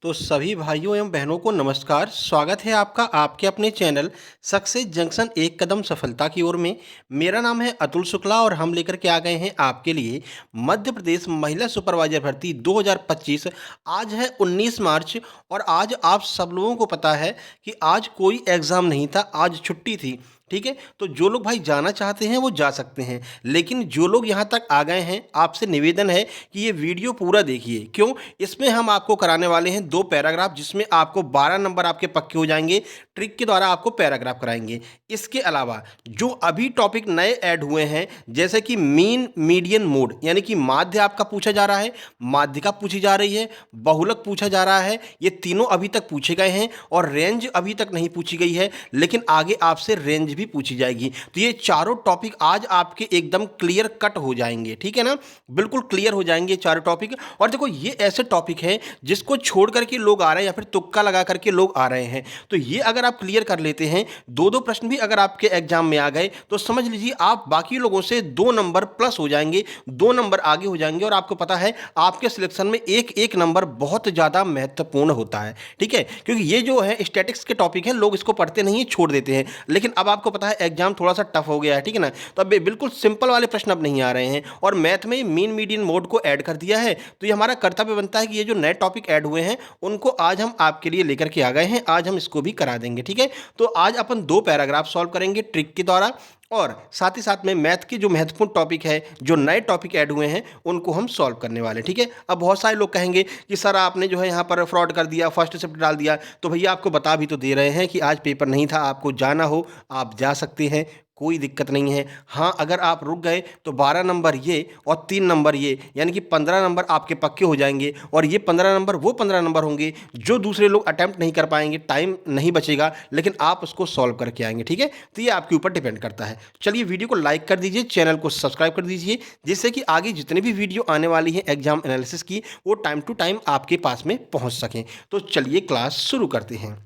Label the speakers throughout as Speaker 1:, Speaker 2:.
Speaker 1: तो सभी भाइयों एवं बहनों को नमस्कार। स्वागत है आपका आपके अपने चैनल सक्सेस जंक्शन एक कदम सफलता की ओर में। मेरा नाम है अतुल शुक्ला और हम लेकर के आ गए हैं आपके लिए मध्य प्रदेश महिला सुपरवाइजर भर्ती 2025। आज है 19 मार्च और आज आप सब लोगों को पता है कि आज कोई एग्ज़ाम नहीं था, आज छुट्टी थी। ठीक है, तो जो लोग भाई जाना चाहते हैं वो जा सकते हैं, लेकिन जो लोग यहाँ तक आ गए हैं आपसे निवेदन है कि ये वीडियो पूरा देखिए। क्यों? इसमें हम आपको कराने वाले हैं 2 पैराग्राफ, जिसमें आपको 12 नंबर आपके पक्के हो जाएंगे। ट्रिक के द्वारा आपको पैराग्राफ कराएंगे। इसके अलावा जो अभी टॉपिक नए ऐड हुए हैं, जैसे कि मीन मीडियन मोड, यानी कि माध्य आपका पूछा जा रहा है, माध्यिका पूछी जा रही है, बहुलक पूछा जा रहा है, ये तीनों अभी तक पूछे गए हैं और रेंज अभी तक नहीं पूछी गई है, लेकिन आगे आपसे रेंज भी पूछी जाएगी। तो ये चारों टॉपिक आज आपके एकदम क्लियर कट हो जाएंगे। ठीक है ना, बिल्कुल क्लियर हो जाएंगे चारों टॉपिक। और देखो, ये ऐसे टॉपिक है जिसको छोड़ करके लोग आ रहे हैं या फिर तुक्का लगा करके लोग आ रहे हैं। तो ये अगर आप क्लियर कर लेते हैं, दो दो प्रश्न भी अगर आपके एग्जाम में आ गए, तो समझ लीजिए आप बाकी लोगों से 2 नंबर प्लस हो जाएंगे, 2 नंबर आगे हो जाएंगे। और आपको पता है आपके सिलेक्शन में एक एक नंबर बहुत ज़्यादा महत्वपूर्ण होता है। ठीक है, क्योंकि ये जो है स्टैटिक्स के टॉपिक हैं, लोग इसको पढ़ते नहीं, छोड़ देते हैं। लेकिन अब आपको पता है एग्जाम थोड़ा सा टफ हो गया है। ठीक है ना, तो अब बिल्कुल सिंपल वाले प्रश्न अब नहीं आ रहे हैं और मैथ में मीन मीडियन मोड को ऐड कर दिया है। तो ये हमारा कर्तव्य बनता है कि ये जो नए टॉपिक ऐड हुए हैं उनको आज हम आपके लिए लेकर के आ गए हैं, आज हम इसको भी करा देंगे। ठीक है, तो आज अपन 2 पैराग्राफ सॉल्व करेंगे ट्रिक के द्वारा और साथ ही साथ में मैथ के जो महत्वपूर्ण टॉपिक है, जो नए टॉपिक ऐड हुए हैं, उनको हम सॉल्व करने वाले हैं। ठीक है, अब बहुत सारे लोग कहेंगे कि सर आपने जो है यहाँ पर फ्रॉड कर दिया, फर्स्ट शिफ्ट डाल दिया। तो भैया आपको बता भी तो दे रहे हैं कि आज पेपर नहीं था, आपको जाना हो आप जा सकते हैं, कोई दिक्कत नहीं है। हाँ, अगर आप रुक गए तो 12 नंबर ये और 3 नंबर ये, यानी कि 15 नंबर आपके पक्के हो जाएंगे। और ये 15 नंबर वो 15 नंबर होंगे जो दूसरे लोग अटैम्प्ट नहीं कर पाएंगे, टाइम नहीं बचेगा, लेकिन आप उसको सॉल्व करके आएंगे। ठीक है, तो ये आपके ऊपर डिपेंड करता है। चलिए वीडियो को लाइक कर दीजिए, चैनल को सब्सक्राइब कर दीजिए, जिससे कि आगे जितने भी वीडियो आने वाली है एग्जाम एनालिसिस की, वो टाइम टू टाइम आपके पास में पहुंच सकें। तो चलिए क्लास शुरू करते हैं।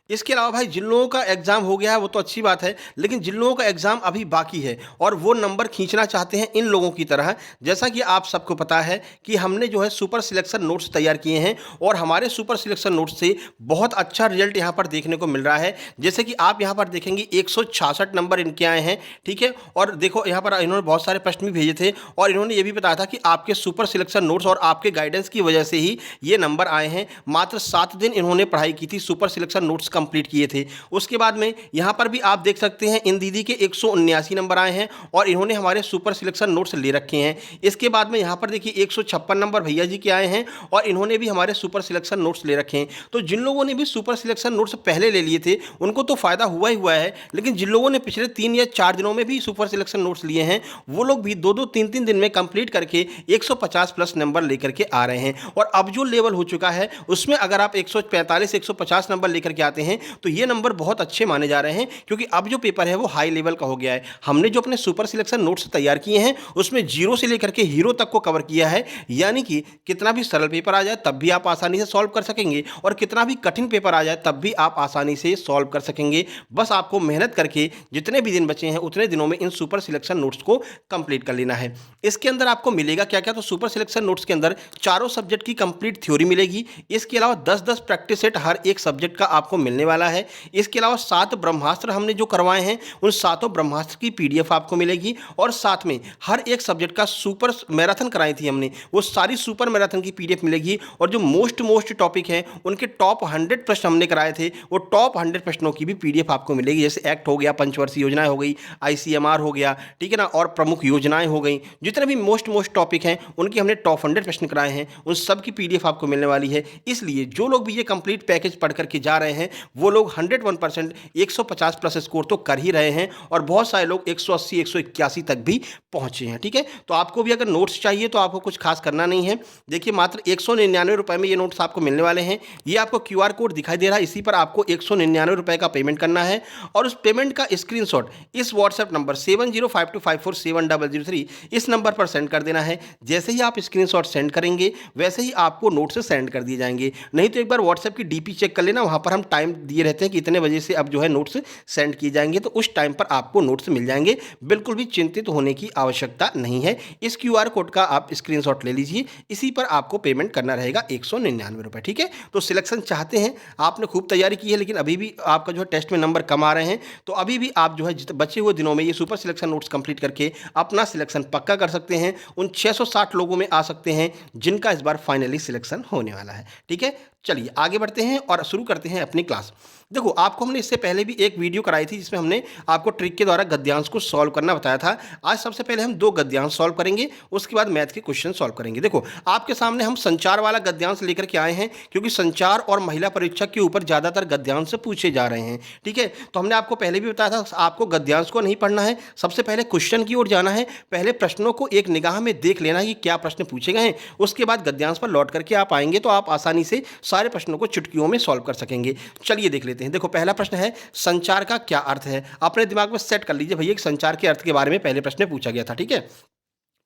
Speaker 1: इसके अलावा भाई जिन लोगों का एग्ज़ाम हो गया है वो तो अच्छी बात है, लेकिन जिन लोगों का एग्ज़ाम अभी बाकी है और वो नंबर खींचना चाहते हैं इन लोगों की तरह, जैसा कि आप सबको पता है कि हमने जो है सुपर सिलेक्शन नोट्स तैयार किए हैं और हमारे सुपर सिलेक्शन नोट्स से बहुत अच्छा रिजल्ट यहाँ पर देखने को मिल रहा है। जैसे कि आप यहाँ पर देखेंगे 166 नंबर इनके आए हैं। ठीक है, और देखो यहाँ पर इन्होंने बहुत सारे प्रश्न भी भेजे थे और इन्होंने ये भी बताया था कि आपके सुपर सिलेक्शन नोट्स और आपके गाइडेंस की वजह से ही ये नंबर आए हैं। मात्र 7 दिन इन्होंने पढ़ाई की थी, सुपर सिलेक्शन नोट्स कंप्लीट किए थे। उसके बाद में यहां पर भी आप देख सकते हैं इन दीदी के 179 नंबर आए हैं और इन्होंने हमारे सुपर सिलेक्शन नोट्स ले रखे हैं। इसके बाद में यहां पर देखिए 156 नंबर भैया जी के आए हैं और इन्होंने भी हमारे सुपर सिलेक्शन नोट्स ले रखे हैं। तो जिन लोगों ने भी सुपर सिलेक्शन नोट्स पहले ले लिए थे उनको तो फायदा हुआ ही हुआ है, लेकिन जिन लोगों ने पिछले 3 या 4 दिनों में भी सुपर सिलेक्शन नोट्स लिए हैं, वो लोग भी 2-2 3-3 दिन में कंप्लीट करके 150 प्लस नंबर लेकर के आ रहे हैं। और अब जो लेवल हो चुका है उसमें अगर आप 145 150 नंबर लेकर के आते हैं तो ये नंबर बहुत अच्छे माने जा रहे हैं, क्योंकि अब जो पेपर है वो हाई लेवल का हो गया है। हमने जो अपने सुपर सिलेक्शन नोट्स तैयार किए हैं उसमें जीरो से लेकर के हीरो तक को कवर किया है, यानी कि कितना भी सरल पेपर आ जाए तब भी आप आसानी से सॉल्व कर सकेंगे और कितना भी कठिन पेपर आ जाए तब भी आप आसानी से सॉल्व कर सकेंगे। बस आपको मेहनत करके जितने भी दिन बचे हैं उतने दिनों में इन सुपर सिलेक्शन नोट्स को कंप्लीट कर लेना है। इसके अंदर आपको मिलेगा क्या क्या? तो सुपर सिलेक्शन नोट्स के अंदर चारों सब्जेक्ट की कंप्लीट थ्योरी मिलेगी। इसके अलावा 10-10 प्रैक्टिस सेट हर एक सब्जेक्ट का आपको मिलने वाला है। इसके अलावा 7 ब्रह्मास्त्र हमने जो करवाए हैं उन 7 ब्रह्मास्त्र की पीडीएफ आपको मिलेगी और साथ में हर एक सब्जेक्ट का सुपर मैराथन कराई थी हमने, वो सारी सुपर मैराथन की पीडीएफ मिलेगी। और जो मोस्ट टॉपिक है उनके टॉप 100 प्रश्न हमने कराए थे, वो टॉप 100 प्रश्नों की भी पीडीएफ आपको मिलेगी। जैसे एक्ट हो गया, पंचवर्षीय योजनाएं हो गई, आईसीएमआर हो गया, ठीक है ना, और प्रमुख योजनाएं हो गई, जितने भी मोस्ट टॉपिक हैं उनकी हमने टॉप 100 प्रश्न कराए हैं, उन सब की पीडीएफ आपको मिलने वाली है। इसलिए जो लोग भी ये कंप्लीट पैकेज पढ़ करके जा रहे हैं वो लोग 101% 150 प्लस स्कोर तो कर ही रहे हैं और बहुत सारे लोग 180 181 तक भी पहुंचे हैं। ठीक है, तो आपको भी अगर नोट्स चाहिए तो आपको कुछ खास करना नहीं है। देखिए मात्र 199 रुपए में ये नोट्स आपको मिलने वाले हैं। ये आपको क्यूआर कोड दिखाई दे रहा है, इसी पर आपको 199 रुपए का पेमेंट करना है और उस पेमेंट का स्क्रीनशॉट इस व्हाट्सएप नंबर 7052547003 इस नंबर पर सेंड कर देना है। जैसे ही आप स्क्रीनशॉट सेंड करेंगे वैसे ही आपको नोट्स सेंड कर दिए जाएंगे। नहीं तो एक बार व्हाट्सएप की डीपी चेक कर लेना, वहां पर हम टाइम टाइम दिए रहते हैं कि इतने बजे से अब जो है नोट्स सेंड किए जाएंगे, तो उस टाइम पर आपको नोट्स मिल जाएंगे। बिल्कुल भी चिंतित होने की आवश्यकता नहीं है। इस क्यूआर कोड का आप स्क्रीनशॉट ले लीजिए, इसी पर आपको पेमेंट करना रहेगा 199 रुपये। ठीक है, तो सिलेक्शन चाहते हैं, आपने खूब तैयारी की है लेकिन अभी भी आपका जो है टेस्ट में नंबर कम आ रहे हैं, तो अभी भी आप जो है बचे हुए दिनों में ये सुपर सिलेक्शन नोट्स कंप्लीट करके अपना सिलेक्शन पक्का कर सकते हैं। उन 660 लोगों में आ सकते हैं जिनका इस बार फाइनली सिलेक्शन होने वाला है। ठीक है, चलिए आगे बढ़ते हैं और शुरू करते हैं अपनी क्लास। देखो, आपको हमने इससे पहले भी एक वीडियो कराई थी जिसमें हमने आपको ट्रिक के द्वारा गद्यांश को सॉल्व करना बताया था। आज सबसे पहले हम 2 गद्यांश सॉल्व करेंगे, उसके बाद मैथ के क्वेश्चन सॉल्व करेंगे। देखो, आपके सामने हम संचार वाला गद्यांश लेकर के आए हैं, क्योंकि संचार और महिला परीक्षक के ऊपर ज़्यादातर गद्यांश पूछे जा रहे हैं। ठीक है, तो हमने आपको पहले भी बताया था आपको गद्यांश को नहीं पढ़ना है, सबसे पहले क्वेश्चन की ओर जाना है। पहले प्रश्नों को एक निगाह में देख लेना है कि क्या प्रश्न पूछे गए हैं, उसके बाद गद्यांश पर लौट करके आप आएंगे तो आप आसानी से सारे प्रश्नों को चुटकियों में सॉल्व कर सकेंगे। चलिए देख लेते हैं। देखो, पहला प्रश्न है संचार का क्या अर्थ है। अपने दिमाग में सेट कर लीजिए भैया कि संचार के अर्थ के बारे में पहले प्रश्न पूछा गया था। ठीक है,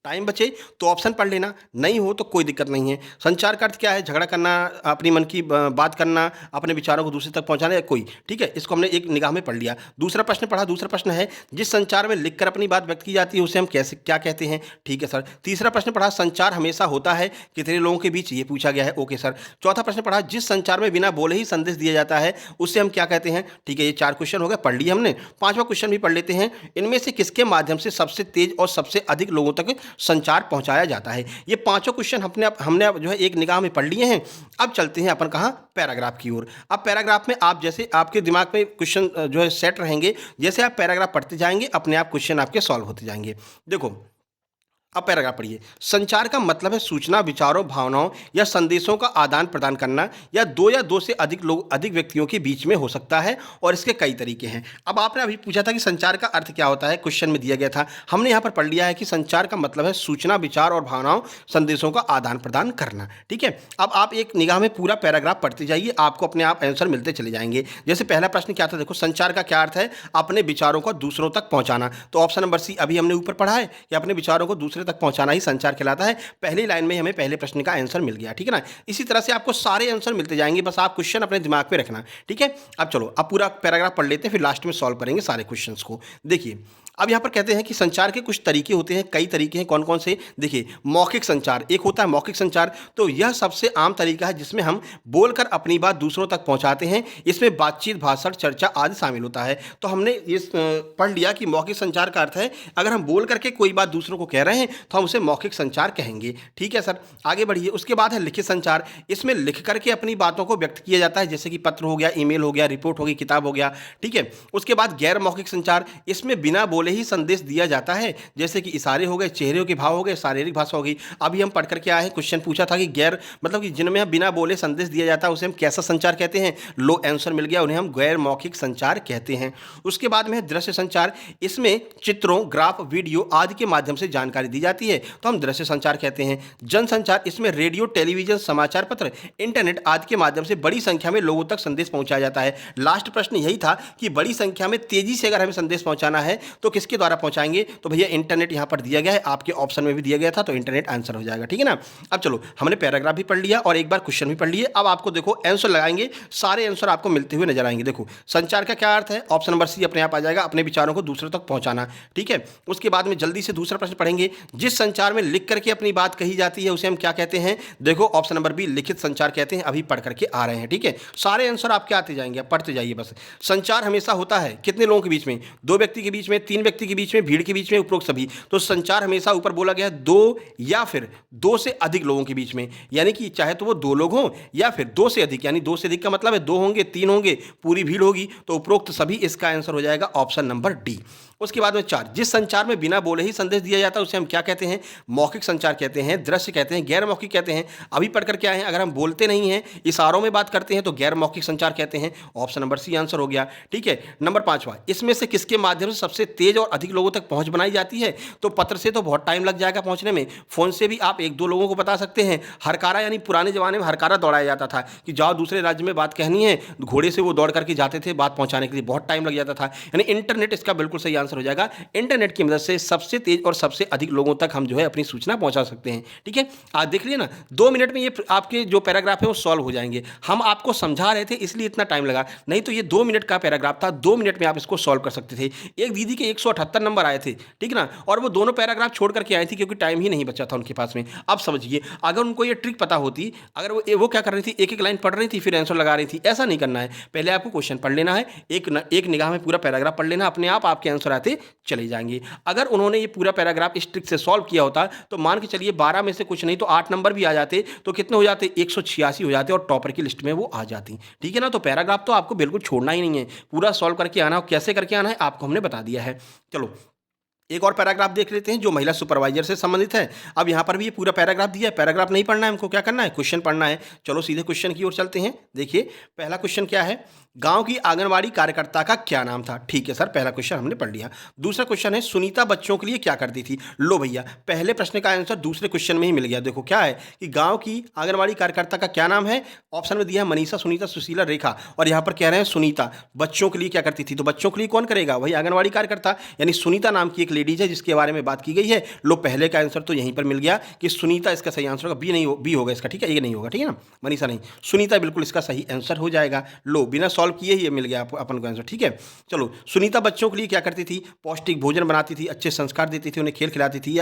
Speaker 1: टाइम बचे तो ऑप्शन पढ़ लेना, नहीं हो तो कोई दिक्कत नहीं है। संचार का अर्थ क्या है? झगड़ा करना, अपनी मन की बात करना, अपने विचारों को दूसरे तक पहुंचाना, या कोई। ठीक है, इसको हमने एक निगाह में पढ़ लिया। दूसरा प्रश्न पढ़ा, दूसरा प्रश्न है जिस संचार में लिखकर अपनी बात व्यक्त की जाती है उसे हम कैसे क्या कहते हैं। ठीक है सर। तीसरा प्रश्न पढ़ा, संचार हमेशा होता है कितने लोगों के बीच, ये पूछा गया है। Okay sir. चौथा प्रश्न पढ़ा, जिस संचार में बिना बोले ही संदेश दिया जाता है उसे हम क्या कहते हैं। ठीक है, ये 4 क्वेश्चन हो गए, पढ़ लिए हमने। 5वां क्वेश्चन भी पढ़ लेते हैं, इनमें से किसके माध्यम से सबसे तेज और सबसे अधिक लोगों तक संचार पहुंचाया जाता है। ये 5 क्वेश्चन हमने जो है एक निगाह में पढ़ लिए हैं। अब चलते हैं अपन कहां, पैराग्राफ की ओर। अब पैराग्राफ में आप जैसे आपके दिमाग में क्वेश्चन जो है सेट रहेंगे, जैसे आप पैराग्राफ पढ़ते जाएंगे अपने आप क्वेश्चन आपके सॉल्व होते जाएंगे। देखो, अब पैराग्राफ पढ़िए। संचार का मतलब है सूचना, विचारों, भावनाओं या संदेशों का आदान प्रदान करना, या 2 से अधिक व्यक्तियों के बीच में हो सकता है, और इसके कई तरीके हैं। अब आपने अभी पूछा था कि संचार का अर्थ क्या होता है, क्वेश्चन में दिया गया था। हमने यहाँ पर पढ़ लिया है कि संचार का मतलब है सूचना, विचार और भावनाओं, संदेशों का आदान प्रदान करना। ठीक है, अब आप एक निगाह में पूरा पैराग्राफ पढ़ते जाइए, आपको अपने आप आंसर मिलते चले जाएंगे। जैसे पहला प्रश्न क्या था, देखो, संचार का क्या अर्थ है? अपने विचारों को दूसरों तक पहुंचाना। तो ऑप्शन नंबर सी अभी हमने ऊपर पढ़ा है कि अपने विचारों को दूसरे तक पहुंचाना ही संचार कहलाता है। पहली लाइन में हमें पहले प्रश्न का आंसर मिल गया। ठीक है ना, इसी तरह से आपको सारे आंसर मिलते जाएंगे, बस आप क्वेश्चन अपने दिमाग में रखना। ठीक है, अब चलो अब पूरा पैराग्राफ पढ़ लेते हैं, फिर लास्ट में सॉल्व करेंगे सारे क्वेश्चंस को। देखिए, अब यहाँ पर कहते हैं कि संचार के कुछ तरीके होते हैं, कई तरीके हैं। कौन कौन से? देखिए, मौखिक संचार एक होता है। मौखिक संचार तो यह सबसे आम तरीका है जिसमें हम बोलकर अपनी बात दूसरों तक पहुंचाते हैं। इसमें बातचीत, भाषण, चर्चा आदि शामिल होता है। तो हमने ये पढ़ लिया कि मौखिक संचार का अर्थ है अगर हम बोल करके कोई बात दूसरों को कह रहे हैं तो हम उसे मौखिक संचार कहेंगे। ठीक है सर, आगे बढ़िए। उसके बाद है लिखित संचार। इसमें लिख करके अपनी बातों को व्यक्त किया जाता है, जैसे कि पत्र हो गया, ईमेल हो गया, रिपोर्ट हो गई, किताब हो गया। ठीक है, उसके बाद गैर मौखिक संचार। इसमें बिना बोले ही संदेश दिया जाता है, जैसे कि इशारे हो गए, चेहरे के भाव हो गए, शारीरिक भाषा हो गई। अभी हम पढ़ करके आए हैं, क्वेश्चन पूछा था कि गैर मतलब कि जिनमें हम बिना बोले संदेश दिया जाता है उसे हम कैसा संचार कहते हैं। लो आंसर मिल गया, उन्हें हम गैर मौखिक संचार कहते हैं। उसके बाद में है दृश्य संचार। इसमें चित्रों, ग्राफ, वीडियो आदि के माध्यम से जानकारी दी जाती है, तो हम दृश्य संचार कहते हैं। जनसंचार, इसमें रेडियो, टेलीविजन, समाचार पत्र, इंटरनेट आदि के माध्यम से बड़ी संख्या में लोगों तक संदेश पहुंचाया जाता है। लास्ट प्रश्न यही था कि बड़ी संख्या में तेजी से अगर हमें संदेश पहुंचाना है तो किसके द्वारा पहुंचाएंगे? तो भैया इंटरनेट यहां पर दिया गया है, आपके ऑप्शन में भी दिया गया था, तो इंटरनेट आंसर हो जाएगा। ठीक है ना। अब चलो, हमने पैराग्राफ भी पढ़ लिया और एक बार क्वेश्चन भी पढ़ लिए। अब आपको देखो आंसर लगाएंगे, सारे आंसर आपको मिलते हुए नजर आएंगे। देखो, संचार का क्या अर्थ है? ऑप्शन नंबर सी अपने आप आ जाएगा, अपने विचारों को दूसरों तक पहुंचाना। ठीक है, उसके बाद में जल्दी से दूसरा प्रश्न पढ़ेंगे। जिस संचार में लिख करके अपनी बात कही जाती है उसे हम क्या कहते हैं? देखो, ऑप्शन नंबर बी लिखित संचार कहते हैं। अभी पढ़ करके आ रहे हैं। ठीक है, सारे आंसर आपके आते जाएंगे, आप पढ़ते जाइए बस। संचार हमेशा होता है कितने लोगों के बीच में? 2 व्यक्ति के बीच में, 3 व्यक्ति के बीच में, भीड़ के बीच में, उपरोक्त सभी। तो संचार हमेशा ऊपर बोला गया है 2 या फिर 2 से अधिक लोगों के बीच में, यानी कि चाहे तो वो 2 लोग हों या फिर 2 से अधिक, यानी 2 से अधिक का मतलब है 2 होंगे, 3 होंगे, पूरी भीड़ होगी, तो उपरोक्त सभी, इसका आंसर हो जाएगा ऑप्शन नंबर डी। उसके बाद में 4, जिस संचार में बिना बोले ही संदेश दिया जाता है उसे हम क्या कहते हैं? मौखिक संचार कहते हैं, दृश्य कहते हैं, गैर मौखिक कहते हैं। अभी पढ़ कर के आए हैं, अगर हम बोलते नहीं हैं, इशारों में बात करते हैं तो गैर मौखिक संचार कहते हैं। ऑप्शन नंबर सी आंसर हो गया। ठीक है, नंबर 5वां, इसमें से किसके माध्यम से सबसे तेज तेज़ और अधिक लोगों तक पहुँच बनाई जाती है, तो पत्र से तो बहुत टाइम लग जाएगा पहुँचने में। फ़ोन से भी आप 1-2 लोगों को बता सकते हैं। हरकारा यानी पुराने ज़माने में हरकारा दौड़ाया जाता था कि जाओ दूसरे राज्य में बात कहनी है, घोड़े से वो दौड़ करके जाते थे बात पहुँचाने के लिए, बहुत टाइम लग जाता था। यानी इंटरनेट इसका बिल्कुल सही आंसर हो जाएगा। इंटरनेट की मदद से सबसे तेज़ और सबसे अधिक लोगों तक हम जो है अपनी सूचना पहुँचा सकते हैं। ठीक है? आज देख लिए ना, 2 मिनट में ये आपके जो पैराग्राफ है वो सॉल्व हो जाएँगे। हम आपको समझा रहे थे इसलिए इतना टाइम लगा, नहीं तो ये 2 मिनट का पैराग्राफ था, 2 मिनट में आप इसको सॉल्व कर सकते थे। एक दीदी के 178 नंबर आए थे, ठीक ना? और वो दोनों पैराग्राफ छोड़ करके आई थी क्योंकि टाइम ही नहीं बचा था उनके पास में। अब समझिए, अगर उनको ये ट्रिक पता होती, अगर वो क्या कर रही थी, एक-एक लाइन पढ़ रही थी फिर आंसर लगा रही थी, ऐसा नहीं करना है। पहले आपको क्वेश्चन पढ़ लेना है, एक निगाह में पूरा पैराग्राफ पढ़ लेना, अपने आप आपके आंसर आते चले जाएँगे। अगर उन्होंने ये पूरा पैराग्राफ इस ट्रिक से सॉल्व किया होता, तो मान के चलिए 12 में से कुछ नहीं तो 8 नंबर भी आ जाते, तो कितने हो जाते? 186 हो जाते और टॉपर की लिस्ट में वो आ जाती। ठीक है ना? तो पैराग्राफ तो आपको बिल्कुल छोड़ना ही नहीं है, पूरा सॉल्व करके आना हो, कैसे करके आना है आपको हमने बता दिया है। चलो, एक और पैराग्राफ देख लेते हैं जो महिला सुपरवाइजर से संबंधित है। अब यहाँ पर भी ये पूरा पैराग्राफ दिया है, पैराग्राफ नहीं पढ़ना है हमको, क्या करना है? क्वेश्चन पढ़ना है। चलो सीधे क्वेश्चन की ओर चलते हैं। देखिए, पहला क्वेश्चन क्या है? गांव की आंगनवाड़ी कार्यकर्ता का क्या नाम था? ठीक है सर, पहला क्वेश्चन हमने पढ़ लिया। दूसरा क्वेश्चन है, सुनीता बच्चों के लिए क्या करती थी? लो भैया, पहले प्रश्न का आंसर दूसरे क्वेश्चन में ही मिल गया। देखो क्या है कि गांव की आंगनवाड़ी कार्यकर्ता का क्या नाम है? ऑप्शन में दिया है मनीषा, सुनीता, सुशीला, रेखा, और यहाँ पर कह रहे हैं सुनीता बच्चों के लिए क्या करती थी, तो बच्चों के लिए कौन करेगा? वही आंगनवाड़ी कार्यकर्ता, यानी सुनीता नाम की एक लेडीज है जिसके बारे में बात की गई है। लो, पहले का आंसर तो यहीं पर मिल गया कि सुनीता इसका सही आंसर होगा। बी होगा इसका, ठीक है? ये नहीं होगा, ठीक है ना? मनीषा नहीं, सुनीता बिल्कुल इसका सही आंसर हो जाएगा। लो, बिना सॉल्व किए ही ये मिल गया अपन को आंसर, ठीक है? चलो, सुनीता बच्चों के लिए क्या करती थी? पौष्टिक भोजन बनाती थी, अच्छे संस्कार देती थी, उन्हें खेल खिलाती थी,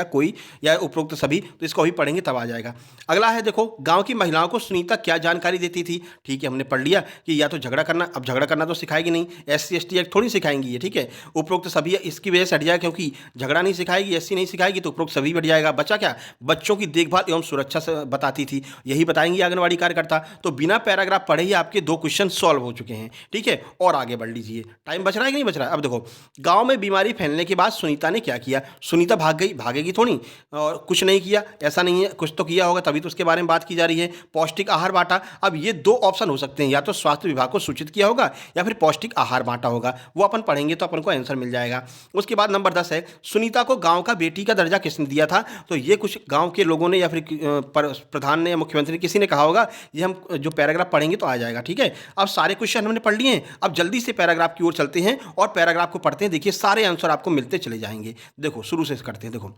Speaker 1: या उपरोक्त सभी। तो इसको अभी पढ़ेंगे तब आ जाएगा। अगला है, देखो, गांव की महिलाओं को सुनीता क्या जानकारी देती थी? ठीक है, हमने पढ़ लिया कि या तो झगड़ा करना, अब झगड़ा करना तो सिखाएगी नहीं, SC ST एक्ट थोड़ी सिखाएंगी ये, ठीक है? उपरोक्त सभी इसकी वजह से हट जाएगा, क्योंकि झगड़ा नहीं सिखाएगी, SC नहीं सिखाएगी, तो उपरोक्त सभी बढ़ जाएगा। बचा क्या? बच्चों की देखभाल एवं सुरक्षा से बताती थी, यही बताएंगी आंगनवाड़ी कार्यकर्ता। तो बिना पैराग्राफ पढ़े ही आपके 2 क्वेश्चन सॉल्व हो चुके हैं, ठीक है? और आगे बढ़ लीजिए, टाइम बच रहा है कि नहीं बच रहा है? अब देखो, गांव में बीमारी फैलने के बाद सुनीता ने क्या किया? सुनीता भाग गई, भागेगी थोड़ी, और कुछ नहीं किया ऐसा नहीं है, कुछ तो किया होगा, तभी तो उसके बारे में बात की जा रही है। पौष्टिक आहार बांटा। अब ये 2 ऑप्शन हो सकते हैं, या तो स्वास्थ्य विभाग को सूचित किया होगा या फिर पौष्टिक आहार बांटा होगा, वो अपन पढ़ेंगे तो अपन को आंसर मिल जाएगा। उसके बाद नंबर 10 है, सुनीता को गांव का बेटी का दर्जा किसने दिया था? तो ये कुछ गांव के लोगों ने या फिर प्रधान ने या मुख्यमंत्री किसी ने कहा होगा, ये हम जो पैराग्राफ पढ़ेंगे तो आ जाएगा, ठीक है? अब सारे क्वेश्चन हमने पढ़ लिए हैं, अब जल्दी से पैराग्राफ की ओर चलते हैं और पैराग्राफ को पढ़ते हैं। देखिए, सारे आंसर आपको मिलते चले जाएंगे। देखो, शुरू से करते हैं। देखो,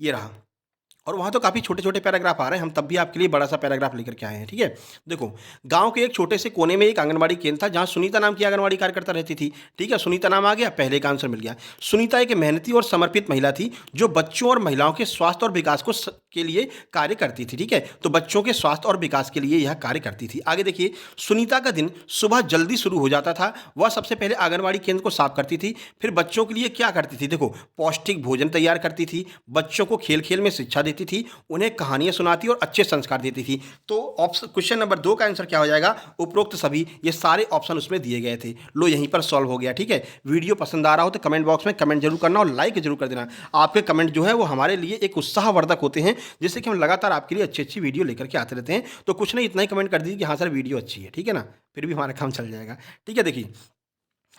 Speaker 1: ये रहा, और वहाँ तो काफ़ी छोटे-छोटे पैराग्राफ आ रहे हैं, हम तब भी आपके लिए बड़ा-सा पैराग्राफ लेकर के आए हैं, ठीक है? देखो, गाँव के एक छोटे से कोने में एक आंगनवाड़ी केंद्र था, जहाँ सुनीता नाम की आंगनवाड़ी कार्यकर्ता रहती थी, ठीक है? सुनीता नाम आ गया, पहले का आंसर मिल गया। सुनीता एक मेहनती और समर्पित महिला थी, जो बच्चों और महिलाओं के स्वास्थ्य और विकास के लिए कार्य करती थी, ठीक है? तो बच्चों के स्वास्थ्य और विकास के लिए यह कार्य करती थी। आगे देखिए, सुनीता का दिन सुबह जल्दी शुरू हो जाता था। वह सबसे पहले आंगनवाड़ी केंद्र को साफ करती थी, फिर बच्चों के लिए क्या करती थी? देखो, पौष्टिक भोजन तैयार करती थी, बच्चों को खेल-खेल में शिक्षा देती थी, उन्हें कहानियां सुनाती और अच्छे संस्कार देती थी। तो ऑप्शन क्वेश्चन नंबर 2 का आंसर क्या हो जाएगा? उपरोक्त सभी, ये सारे ऑप्शन उसमें दिए गए थे। लो, यहीं पर सॉल्व हो गया, ठीक है? वीडियो पसंद आ रहा हो तो कमेंट बॉक्स में कमेंट जरूर करना और लाइक जरूर कर देना। आपके कमेंट जो है वो हमारे लिए एक उत्साहवर्धक होते हैं, जिससे कि हम लगातार आपके लिए अच्छी वीडियो लेकर के आते रहते हैं। तो कुछ नहीं, इतना ही कमेंट कर दीजिए कि हाँ सर वीडियो अच्छी है, ठीक है ना? फिर भी हमारा काम चल जाएगा, ठीक है? देखिए,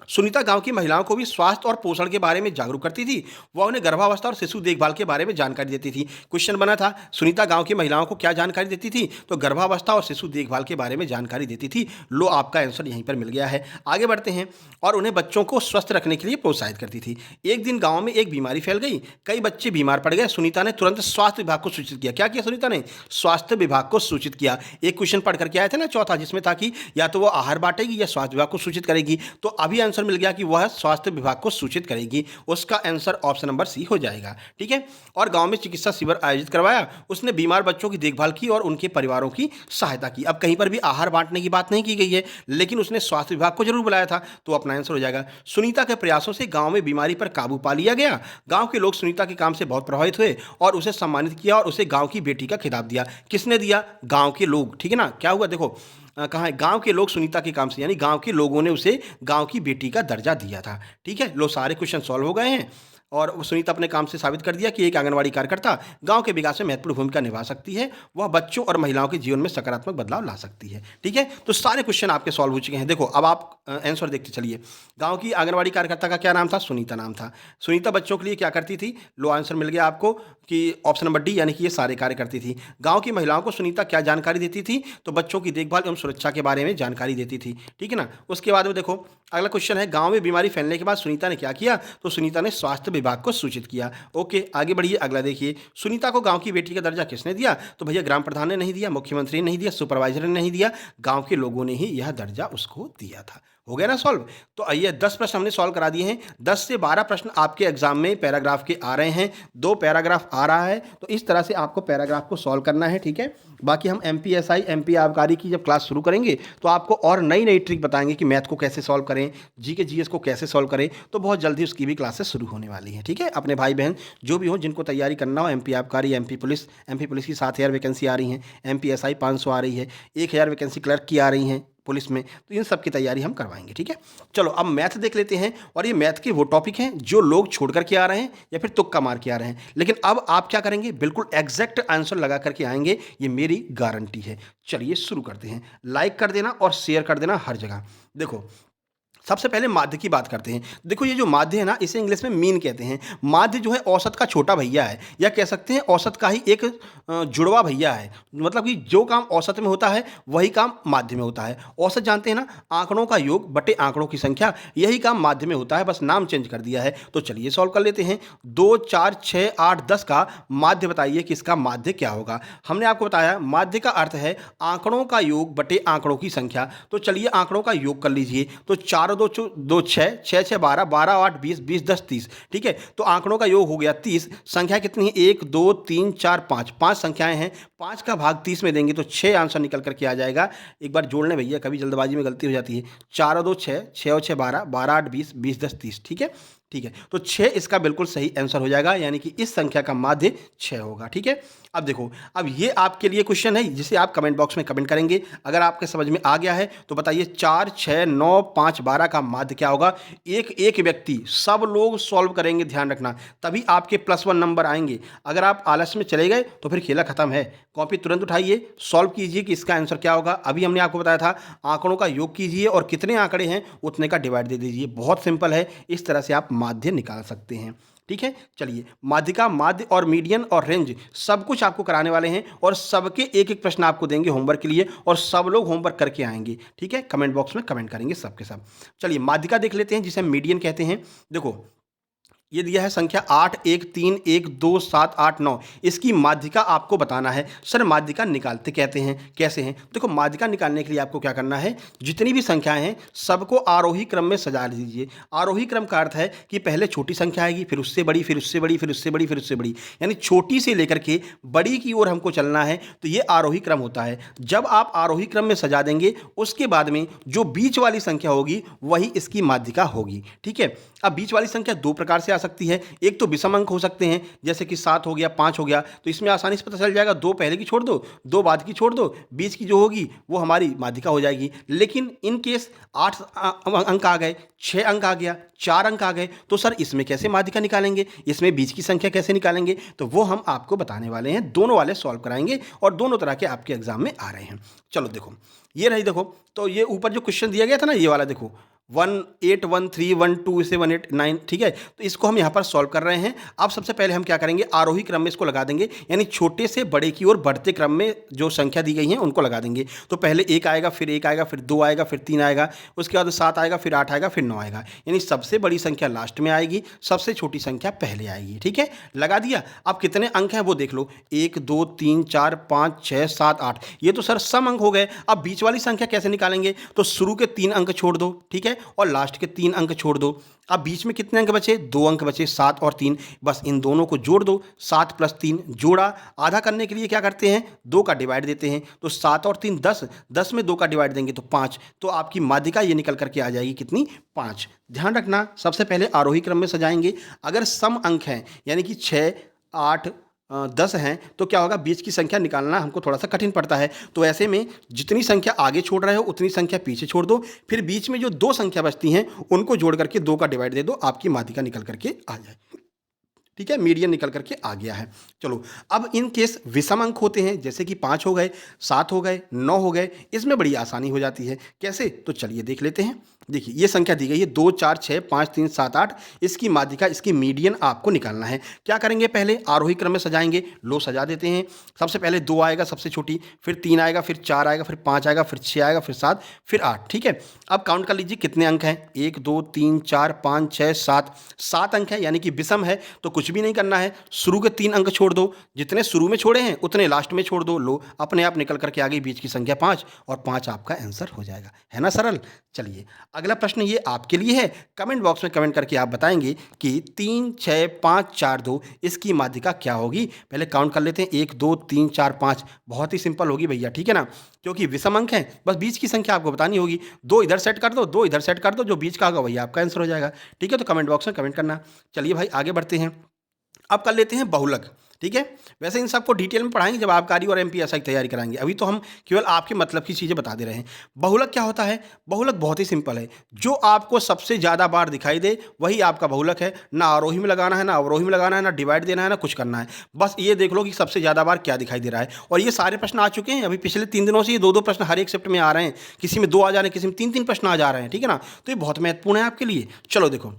Speaker 1: सुनीता गांव की महिलाओं को भी स्वास्थ्य और पोषण के बारे में जागरूक करती थी। वह उन्हें गर्भावस्था और शिशु देखभाल के बारे में जानकारी देती थी। क्वेश्चन बना था, सुनीता गांव की महिलाओं को क्या जानकारी देती थी? तो गर्भावस्था और शिशु देखभाल के बारे में जानकारी देती थी। लो, आपका आंसर यहीं पर मिल गया है। आगे बढ़ते हैं, और उन्हें बच्चों को स्वस्थ रखने के लिए प्रोत्साहित करती थी। एक दिन गाँव में एक बीमारी फैल गई, कई बच्चे बीमार पड़ गए। सुनीता ने तुरंत स्वास्थ्य विभाग को सूचित किया। क्या किया सुनीता ने? स्वास्थ्य विभाग को सूचित किया। एक क्वेश्चन पढ़ करके आए थे ना, चौथा, जिसमें था कि या तो वो आहार बांटेगी या स्वास्थ्य विभाग को सूचित करेगी। तो अभी आंसर मिल गया कि वह स्वास्थ्य विभाग को सूचित करेगी। उसका आंसर ऑप्शन नंबर सी हो जाएगा, ठीक है? और गांव में चिकित्सा शिविर आयोजित करवाया। उसने बीमार बच्चों की देखभाल की और उनके परिवारों की सहायता की। अब कहीं पर भी आहार बांटने की बात नहीं की गई है, लेकिन उसने स्वास्थ्य विभाग को जरूर बुलाया था, तो अपना आंसर हो जाएगा। सुनीता के प्रयासों से गांव में बीमारी पर काबू पा लिया गया। गांव के लोग सुनीता के काम से बहुत प्रभावित हुए और उसे सम्मानित किया और उसे गांव की बेटी का खिताब दिया। किसने दिया? गांव के लोग, ठीक है ना? क्या हुआ? देखो, कहाँ है? गांव के लोग सुनीता के काम से, यानी गांव के लोगों ने उसे गांव की बेटी का दर्जा दिया था, ठीक है? लो, सारे क्वेश्चन सॉल्व हो गए हैं। और सुनीता अपने काम से साबित कर दिया कि एक आंगनवाड़ी कार्यकर्ता गांव के विकास में महत्वपूर्ण भूमिका निभा सकती है। वह बच्चों और महिलाओं के जीवन में सकारात्मक बदलाव ला सकती है। ठीक है, तो सारे क्वेश्चन आपके सॉल्व हो चुके हैं। देखो अब आप आंसर देखते चलिए। गांव की आंगनवाड़ी कार्यकर्ता का क्या नाम था? सुनीता नाम था। सुनीता बच्चों के लिए क्या करती थी? लो आंसर मिल गया आपको कि ऑप्शन नंबर डी, यानी कि ये सारे कार्य करती थी। गांव की महिलाओं को सुनीता क्या जानकारी देती थी? तो बच्चों की देखभाल एवं सुरक्षा के बारे में जानकारी देती थी। ठीक है ना। उसके बाद में देखो अगला क्वेश्चन है, गांव में बीमारी फैलने के बाद सुनीता ने क्या किया? तो सुनीता ने स्वास्थ्य विभाग को सूचित किया। ओके, आगे बढ़िए। अगला देखिए, सुनीता को गांव की बेटी का दर्जा किसने दिया? तो भैया ग्राम प्रधान ने नहीं दिया, मुख्यमंत्री ने नहीं दिया, सुपरवाइजर ने नहीं दिया, गांव के लोगों ने ही यह दर्जा उसको दिया था। हो गया ना सॉल्व। तो आइए 10 प्रश्न हमने सॉल्व करा दिए हैं। 10 से 12 प्रश्न आपके एग्जाम में पैराग्राफ के आ रहे हैं। 2 पैराग्राफ आ रहा है, तो इस तरह से आपको पैराग्राफ को सॉल्व करना है। ठीक है, बाकी हम एमपीएसआई एमपी आबकारी की जब क्लास शुरू करेंगे तो आपको और नई नई ट्रिक बताएंगे कि मैथ को कैसे सॉल्व करें, जीके जीएस को कैसे सॉल्व करें। तो बहुत जल्दी उसकी भी क्लासेस शुरू होने वाली हैं। ठीक है, अपने भाई बहन जो भी हो जिनको तैयारी करना हो, एमपी आबकारी, एमपी पुलिस की 7,000 वैकेंसी आ रही हैं, एमपीएसआई 500 आ रही है, 1,000 वैकेंसी क्लर्क की आ रही हैं पुलिस में, तो इन सब की तैयारी हम करवाएंगे। ठीक है, चलो अब मैथ देख लेते हैं। और ये मैथ के वो टॉपिक हैं जो लोग छोड़ करके आ रहे हैं या फिर तुक्का मार के आ रहे हैं, लेकिन अब आप क्या करेंगे? बिल्कुल एग्जैक्ट आंसर लगा करके आएंगे, ये मेरी गारंटी है। चलिए शुरू करते हैं। लाइक कर देना और शेयर कर देना हर जगह। देखो सबसे पहले माध्य की बात करते हैं। देखो ये जो माध्य है ना, इसे इंग्लिश में मीन कहते हैं। माध्य जो है औसत का छोटा भैया है, या कह सकते हैं औसत का ही एक जुड़वा भैया है। मतलब कि जो काम औसत में होता है वही काम माध्य में होता है। औसत जानते हैं ना, आंकड़ों का योग बटे आंकड़ों की संख्या, यही काम माध्य में होता है, बस नाम चेंज कर दिया है। तो चलिए सॉल्व कर लेते हैं। 2, 4, 6, 8, 10 का माध्य बताइए कि इसका माध्य क्या होगा। हमने आपको बताया माध्य का अर्थ है आंकड़ों का योग बटे आंकड़ों की संख्या। तो चलिए आंकड़ों का योग कर लीजिए। तो 4 2 2 6, 6 6 12, 12 8 20, 20 10 30। ठीक है, तो आंकड़ों का योग हो गया 30। संख्या कितनी है? 1 2 3 4 5, 5 संख्याएं हैं। 5 का भाग 30 में देंगे तो 6 आंसर निकल करके आ जाएगा। एक बार जोड़ लें भैया, कभी जल्दबाजी में गलती हो जाती है। 4 2 6, 6 6 12, 12 8 20, 20 10 30। ठीक है, ठीक है, तो 6 इसका बिल्कुल सही आंसर हो जाएगा, यानी कि इस संख्या का माध्य 6 होगा। ठीक है, अब देखो, अब ये आपके लिए क्वेश्चन है जिसे आप कमेंट बॉक्स में कमेंट करेंगे। अगर आपके समझ में आ गया है तो बताइए 4 6 9 5 12 का माध्य क्या होगा। एक एक व्यक्ति, सब लोग सॉल्व करेंगे, ध्यान रखना, तभी आपके +1 नंबर आएंगे। अगर आप आलस में चले गए तो फिर खेला खत्म है। कॉपी तुरंत उठाइए, सॉल्व कीजिए कि इसका आंसर क्या होगा। अभी हमने आपको बताया था आंकड़ों का योग कीजिए और कितने आंकड़े हैं उतने का डिवाइड दे दीजिए। बहुत सिंपल है, इस तरह से आप माध्य निकाल सकते हैं। ठीक है, चलिए माध्यिका, माध्य और मीडियन और रेंज सब कुछ आपको कराने वाले हैं, और सबके एक एक प्रश्न आपको देंगे होमवर्क के लिए, और सब लोग होमवर्क करके आएंगे। ठीक है, कमेंट बॉक्स में कमेंट करेंगे सबके सब। चलिए माध्यिका देख लेते हैं, जिसे हम मीडियन कहते हैं। देखो ये दिया है संख्या 8 1 3 1 2 7 8 9। इसकी माध्यिका आपको बताना है। सर माध्यिका निकालते कहते हैं कैसे हैं? देखो माध्यिका निकालने के लिए आपको क्या करना है, जितनी भी संख्याएं हैं सबको आरोही क्रम में सजा दीजिए। आरोही क्रम का अर्थ है कि पहले छोटी संख्या आएगी, फिर उससे बड़ी, फिर उससे बड़ी, फिर उससे बड़ी, फिर उससे बड़ी, यानी छोटी से लेकर के बड़ी की ओर हमको चलना है। तो ये आरोही क्रम होता है। जब आप आरोही क्रम में सजा देंगे उसके बाद में जो बीच वाली संख्या होगी वही इसकी माध्यिका होगी। ठीक है, अब बीच वाली संख्या दो प्रकार से आ सकती है। एक तो विषम अंक हो सकते हैं, जैसे कि 7 हो गया, 5 हो गया, तो इसमें आसानी से पता चल जाएगा 2 पहले की छोड़ दो, 2 बाद की छोड़ दो, बीच की जो होगी वो हमारी माध्यिका हो जाएगी। लेकिन इन केस 8 अंक आ गए, 6 अंक आ गया, 4 अंक आ गए, तो सर इसमें कैसे माध्यिका निकालेंगे, इसमें बीच की संख्या कैसे निकालेंगे? तो वो हम आपको बताने वाले हैं। दोनों वाले सॉल्व कराएंगे और दोनों तरह के आपके एग्जाम में आ रहे हैं। चलो देखो ये रही, देखो तो ये ऊपर जो क्वेश्चन दिया गया था ना, ये वाला देखो 1 8 1 3 1 2 से 1 8 9। ठीक है, तो इसको हम यहाँ पर सॉल्व कर रहे हैं। अब सबसे पहले हम क्या करेंगे, आरोही क्रम में इसको लगा देंगे, यानी छोटे से बड़े की ओर बढ़ते क्रम में जो संख्या दी गई है उनको लगा देंगे। तो पहले 1 आएगा, फिर 1 आएगा, फिर 2 आएगा, फिर 3 आएगा, उसके बाद 7 आएगा, फिर 8 आएगा, फिर 9 आएगा, यानी सबसे बड़ी संख्या लास्ट में आएगी, सबसे छोटी संख्या पहले आएगी। ठीक है, लगा दिया। अब कितने अंक हैं वो देख लो, 1 2 3 4 5 6 7 8, ये तो सर सम अंक हो गए। अब बीच वाली संख्या कैसे निकालेंगे? तो शुरू के 3 अंक छोड़ दो, ठीक है, और लास्ट के 3 अंक छोड़ दो। अब बीच में कितने अंक बचे? 2 अंक बचे, 7 और 3, बस इन दोनों को जोड़ दो। 7 + 3 जोड़ा, आधा करने के लिए क्या करते हैं, 2 का डिवाइड देते हैं। तो 7 और 3 10, 10 में 2 का डिवाइड देंगे तो 5, तो आपकी माध्यिका ये निकल करके आ जाएगी कितनी, 5। ध्यान रखना, सबसे पहले आरोही क्रम में सजाएंगे। अगर सम अंक हैं यानी कि 6 8 10 हैं तो क्या होगा, बीच की संख्या निकालना हमको थोड़ा सा कठिन पड़ता है। तो ऐसे में जितनी संख्या आगे छोड़ रहे हो उतनी संख्या पीछे छोड़ दो, फिर बीच में जो 2 संख्या बचती हैं उनको जोड़ करके 2 का डिवाइड दे दो, आपकी माध्यिका निकल करके आ जाए।
Speaker 2: ठीक है, मीडियन निकल करके आ गया है। चलो, अब इन केस विषम अंक होते हैं, जैसे कि 5 हो गए, 7 हो गए, 9 हो गए, इसमें बड़ी आसानी हो जाती है। कैसे? तो चलिए देख लेते हैं। देखिए ये संख्या दी गई है 2 4 6 5 3 7 8, इसकी माध्यिका, इसकी मीडियन आपको निकालना है। क्या करेंगे? पहले आरोही क्रम में सजाएंगे। लो सजा देते हैं। सबसे पहले 2 आएगा सबसे छोटी, फिर 3 आएगा, फिर 4 आएगा, फिर 5 आएगा, फिर 6 आएगा, फिर 7, फिर 8। ठीक है, अब काउंट कर लीजिए कितने अंक हैं। 1 2 3 4 5 6 7, 7 अंक है, यानी कि विषम है। तो कुछ भी नहीं करना है, शुरू के 3 अंक छोड़ दो, जितने शुरू में छोड़े हैं उतने लास्ट में छोड़ दो। लो अपने आप निकल करके आ गई बीच की संख्या 5, और 5 आपका आंसर हो जाएगा। है ना सरल? चलिए अगला प्रश्न ये आपके लिए है। कमेंट बॉक्स में कमेंट करके आप बताएंगे कि 3 6 5 4 2 इसकी माध्यिका क्या होगी। पहले काउंट कर लेते हैं, 1 2 3 4 5। बहुत ही सिंपल होगी भैया, ठीक है ना, क्योंकि विषम अंक है, बस बीच की संख्या आपको बतानी होगी। 2 इधर सेट कर दो, 2 इधर सेट कर दो, जो बीच का होगा वही आपका आंसर हो जाएगा। ठीक है, तो कमेंट बॉक्स में कमेंट करना। चलिए भाई आगे बढ़ते हैं। अब कर लेते हैं बहुलक। ठीक है, वैसे इन सबको डिटेल में पढ़ाएंगे जब आप कारी और एमपीएसआई की तैयारी कराएंगे। अभी तो हम केवल आपके मतलब की चीज़ें बता दे रहे हैं। बहुलक क्या होता है? बहुलक बहुत ही सिंपल है, जो आपको सबसे ज़्यादा बार दिखाई दे वही आपका बहुलक है। ना आरोही में लगाना है, ना अवरोही में लगाना है, ना डिवाइड देना है, ना कुछ करना है। बस ये देख लो कि सबसे ज़्यादा बार क्या दिखाई दे रहा है। और ये सारे प्रश्न आ चुके हैं अभी पिछले 3 दिनों से। ये 2-2 प्रश्न हर एक शिफ्ट में आ रहे हैं। किसी में 2 आ जा रहे हैं, किसी में 3-3 प्रश्न आ जा रहे हैं। ठीक है ना, तो ये बहुत महत्वपूर्ण है आपके लिए। चलो देखो,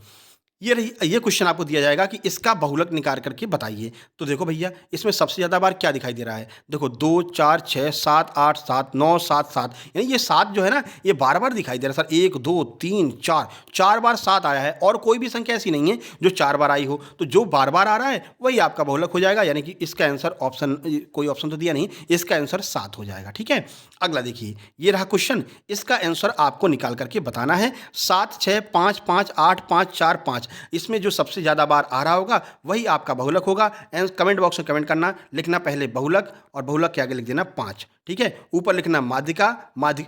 Speaker 2: ये क्वेश्चन आपको दिया जाएगा कि इसका बहुलक निकाल करके बताइए। तो देखो भैया, इसमें सबसे ज़्यादा बार क्या दिखाई दे रहा है? देखो 2 4 6 7 8 7 9 7 7, यानी ये 7 जो है ना, ये बार बार दिखाई दे रहा है सर। 1 2 3 4, 4 बार 7 आया है, और कोई भी संख्या ऐसी नहीं है जो 4 बार आई हो। तो जो बार बार आ रहा है वही आपका बहुलक हो जाएगा, यानी कि इसका आंसर ऑप्शन, कोई ऑप्शन तो दिया नहीं, इसका आंसर 7 हो जाएगा। ठीक है, अगला देखिए, ये रहा क्वेश्चन। इसका आंसर आपको निकाल करके बताना है। 7 6 5 5 8 5 4 5, इसमें जो सबसे ज़्यादा बार आ रहा होगा वही आपका बहुलक होगा। कमेंट बॉक्स में कमेंट करना, लिखना पहले बहुलक, और बहुलक के आगे लिख देना 5। ठीक है, ऊपर लिखना माध्यिका।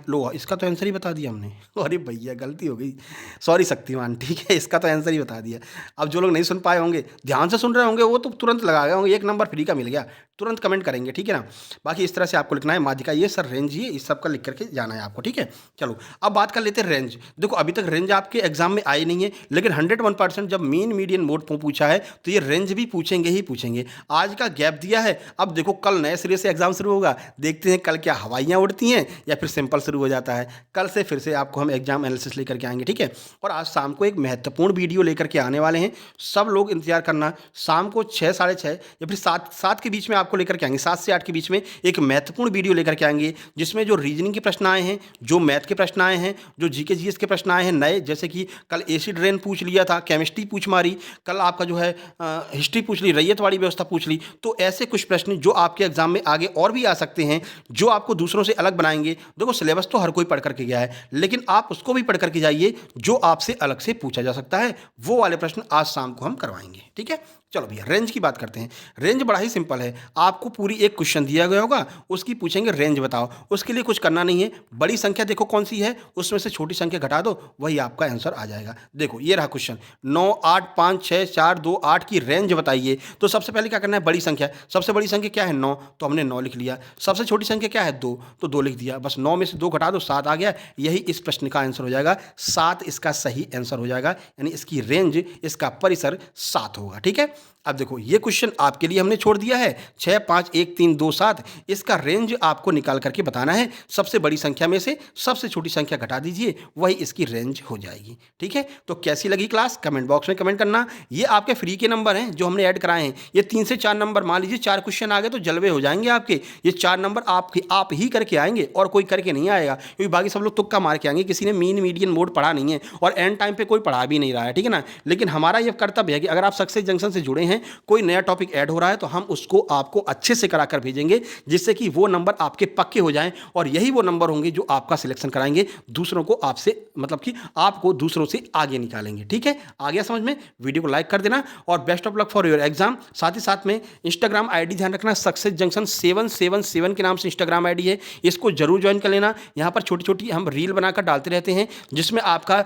Speaker 2: लो इसका तो आंसर ही बता दिया हमने। अरे भैया गलती हो गई, सॉरी शक्तिमान। ठीक है, इसका तो आंसर ही बता दिया। अब जो लोग नहीं सुन पाए होंगे, ध्यान से सुन रहे होंगे, वो तो तुरंत लगा गए होंगे, 1 नंबर फ्री का मिल गया, तुरंत कमेंट करेंगे। ठीक है ना, बाकी इस तरह से आपको लिखना है माध्यिका ये सर, रेंज ये, इस सब का लिख करके जाना है आपको। ठीक है, चलो अब बात कर लेते हैं रेंज। देखो अभी तक रेंज आपके एग्जाम में आई नहीं है, लेकिन 101% जब मीन मीडियन मोड पूछा है तो ये रेंज भी पूछेंगे ही पूछेंगे। आज का गैप दिया है, अब देखो कल नए सिरे से एग्जाम शुरू होगा। देखते हैं कल क्या हवाइयाँ उड़ती हैं या फिर सिंपल शुरू हो जाता है। कल से फिर से आपको हम एग्जाम एनालिसिस लेकर के आएंगे। ठीक है, और आज शाम को एक महत्वपूर्ण वीडियो लेकर के आने वाले हैं। सब लोग इंतजार करना, शाम को 6 साढ़े 6 या फिर 7 के बीच में आपको लेकर के आएंगे। 7 से 8 के बीच में एक महत्वपूर्ण वीडियो लेकर के आएंगे, जिसमें जो रीजनिंग के प्रश्न आए हैं, जो मैथ के प्रश्न आए हैं, जो जीके जीएस के प्रश्न आए हैं नए, जैसे कि कल एसिड रेन पूछ लिया था, केमिस्ट्री पूछ मारी, कल आपका जो है हिस्ट्री पूछ ली, रैयतवाड़ी व्यवस्था पूछ ली। तो ऐसे कुछ प्रश्न जो आपके एग्जाम में आगे और भी आ सकते हैं, जो आपको दूसरों से अलग बनाएंगे। देखो सिलेबस तो हर कोई पढ़ करके गया है, लेकिन आप उसको भी पढ़ करके जाइए जो आपसे अलग से पूछा जा सकता है। वो वाले प्रश्न आज शाम को हम करवाएंगे। ठीक है, चलो भैया रेंज की बात करते हैं। रेंज बड़ा ही सिंपल है, आपको पूरी एक क्वेश्चन दिया गया होगा, उसकी पूछेंगे रेंज बताओ। उसके लिए कुछ करना नहीं है, बड़ी संख्या देखो कौन सी है, उसमें से छोटी संख्या घटा दो, वही आपका आंसर आ जाएगा। देखो ये रहा क्वेश्चन, 9 8 5 6 4 2 8 की रेंज बताइए। तो सबसे पहले क्या करना है, बड़ी संख्या। सबसे बड़ी संख्या क्या है? 9, तो हमने 9 लिख लिया। सबसे छोटी संख्या क्या है? 2, तो 2 लिख दिया। बस 9 में से 2 घटा दो, 7 आ गया। यही इस प्रश्न का आंसर हो जाएगा। 7 इसका सही आंसर हो जाएगा, यानी इसकी रेंज, इसका परिसर 7 होगा। ठीक है, अब देखो ये क्वेश्चन आपके लिए हमने छोड़ दिया है, 6 5 1 3 2 7। इसका रेंज आपको निकाल करके बताना है। सबसे बड़ी संख्या में से सबसे छोटी संख्या घटा दीजिए, वही इसकी रेंज हो जाएगी। ठीक है, तो कैसी लगी क्लास, कमेंट बॉक्स में कमेंट करना। ये आपके फ्री के नंबर हैं जो हमने ऐड कराए हैं। ये 3 से 4 नंबर, मान लीजिए 4 क्वेश्चन आ गए तो जलवे हो जाएंगे आपके। ये 4 नंबर आप ही करके आएंगे, और कोई करके नहीं आएगा, क्योंकि बाकी सब लोग तुक्का मार के आएंगे। किसी ने मीन मीडियन मोड पढ़ा नहीं है, और एंड टाइम पे कोई पढ़ा भी नहीं रहा है। ठीक है ना, लेकिन हमारा ये कर्तव्य है कि अगर आप सक्सेस जंक्शन से जुड़े हैं, कोई नया टॉपिक ऐड हो रहा है, तो हम उसको आपको अच्छे से कराकर भेजेंगे, जिससे कि वो नंबर आपके पक्के हो जाएं, और यही वो नंबर होंगे जो आपका सिलेक्शन कराएंगे, दूसरों को आपसे, मतलब कि आपको दूसरों से आगे निकालेंगे। ठीक है, आ गया समझ में? वीडियो को लाइक कर देना, और best of luck for your exam. साथ ही साथ में इंस्टाग्राम आईडी ध्यान रखना, सक्सेस जंक्शन 777 के नाम से इंस्टाग्राम आईडी है, इसको जरूर ज्वाइन कर लेना। यहाँ पर छोटी छोटी हम रील बनाकर डालते रहते हैं, जिसमें आपका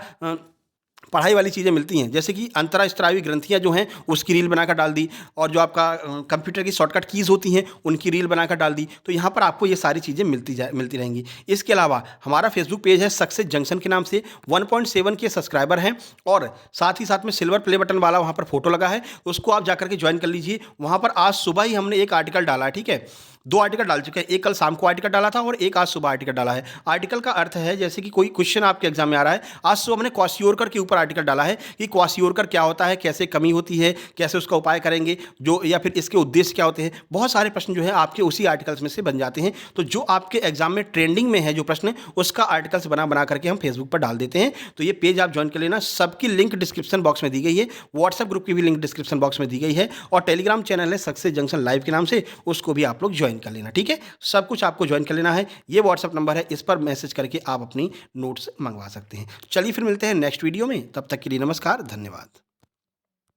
Speaker 2: पढ़ाई वाली चीज़ें मिलती हैं, जैसे कि अंतःस्रावी ग्रंथियाँ जो हैं उसकी रील बनाकर डाल दी, और जो आपका कंप्यूटर की शॉर्टकट कीज़ होती हैं उनकी रील बनाकर डाल दी। तो यहाँ पर आपको ये सारी चीज़ें मिलती रहेंगी। इसके अलावा हमारा फेसबुक पेज है सक्सेस जंक्शन के नाम से, 1.7 के सब्सक्राइबर हैं, और साथ ही साथ में सिल्वर प्ले बटन वाला वहाँ पर फोटो लगा है, उसको आप जाकर के ज्वाइन कर लीजिए। वहाँ पर आज सुबह ही हमने एक आर्टिकल डाला है, ठीक है, 2 आर्टिकल डाल चुके हैं, एक कल शाम को आर्टिकल डाला था और एक आज सुबह आर्टिकल डाला है। आर्टिकल का अर्थ है जैसे कि कोई क्वेश्चन आपके एग्जाम में आ रहा है, आज सुबह हमने क्वाशियोरकर के ऊपर आर्टिकल डाला है कि क्वाशियोरकर क्या होता है, कैसे कमी होती है, कैसे उसका उपाय करेंगे, जो या फिर इसके उद्देश्य क्या होते हैं। बहुत सारे प्रश्न जो है आपके उसी आर्टिकल्स में से बन जाते हैं। तो जो आपके एग्जाम में ट्रेंडिंग में है जो प्रश्न, उसका आर्टिकल्स बना करके हम फेसबुक पर डाल देते हैं। तो ये पेज आप ज्वाइन कर लेना, सबकी लिंक डिस्क्रिप्शन बॉक्स में दी गई है, व्हाट्सएप ग्रुप की भी लिंक डिस्क्रिप्शन बॉक्स में दी गई है, और टेलीग्राम चैनल है सक्सेस जंक्शन लाइव के नाम से, उसको भी आप लोग ज्वाइन कर लेना, ठीक है। सब कुछ आपको ज्वाइन कर लेना है। ये व्हाट्सएप नंबर है, इस पर मैसेज करके आप अपनी नोट्स मंगवा सकते हैं। चलिए फिर मिलते हैं नेक्स्ट वीडियो में, तब तक के लिए नमस्कार, धन्यवाद।